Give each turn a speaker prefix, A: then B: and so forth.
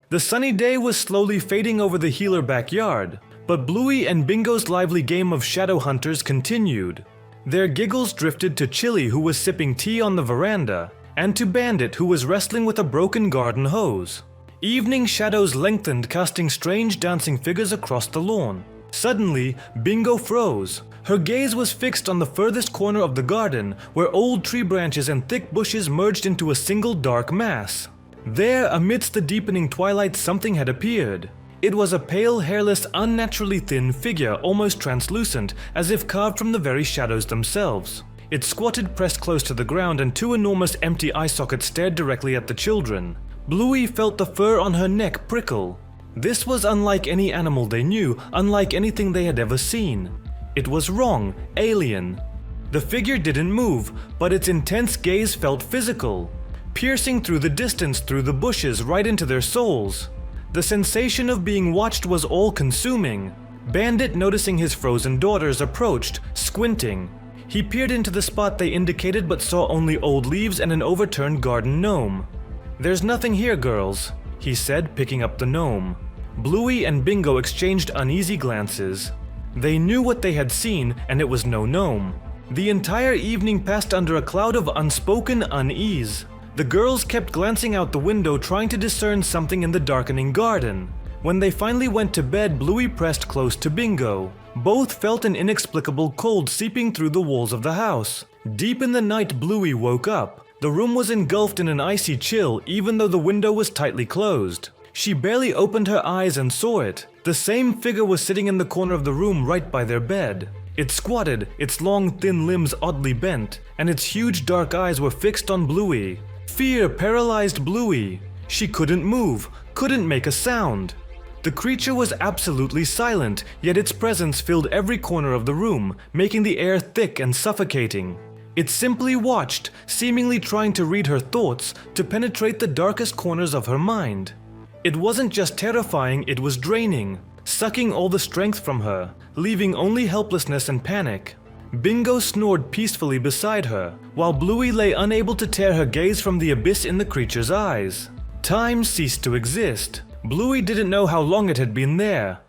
A: The sunny day was slowly fading over the Healer backyard, but Bluey and Bingo's lively game of shadow hunters continued. Their giggles drifted to Chili, who was sipping tea on the veranda, and to Bandit, who was wrestling with a broken garden hose. Evening shadows lengthened, casting strange dancing figures across the lawn. Suddenly, Bingo froze. Her gaze was fixed on the furthest corner of the garden, where old tree branches and thick bushes merged into a single dark mass. There, amidst the deepening twilight, something had appeared. It was a pale, hairless, unnaturally thin figure, almost translucent, as if carved from the very shadows themselves. It squatted pressed close to the ground, and two enormous empty eye sockets stared directly at the children. Bluey felt the fur on her neck prickle. This was unlike any animal they knew, unlike anything they had ever seen. It was wrong, alien. The figure didn't move, but its intense gaze felt physical, piercing through the distance, through the bushes, right into their souls. The sensation of being watched was all-consuming. Bandit, noticing his frozen daughters, approached, squinting. He peered into the spot they indicated but saw only old leaves and an overturned garden gnome. "There's nothing here, girls," he said, picking up the gnome. Bluey and Bingo exchanged uneasy glances. They knew what they had seen, and it was no gnome. The entire evening passed under a cloud of unspoken unease. The girls kept glancing out the window, trying to discern something in the darkening garden. When they finally went to bed, Bluey pressed close to Bingo. Both felt an inexplicable cold seeping through the walls of the house. Deep in the night, Bluey woke up. The room was engulfed in an icy chill, even though the window was tightly closed. She barely opened her eyes and saw it. The same figure was sitting in the corner of the room right by their bed. It squatted, its long thin limbs oddly bent, and its huge dark eyes were fixed on Bluey. Fear paralyzed Bluey. She couldn't move, couldn't make a sound. The creature was absolutely silent, yet its presence filled every corner of the room, making the air thick and suffocating. It simply watched, seemingly trying to read her thoughts, to penetrate the darkest corners of her mind. It wasn't just terrifying, it was draining, sucking all the strength from her, leaving only helplessness and panic. Bingo snored peacefully beside her, while Bluey lay unable to tear her gaze from the abyss in the creature's eyes. Time ceased to exist. Bluey didn't know how long it had been there.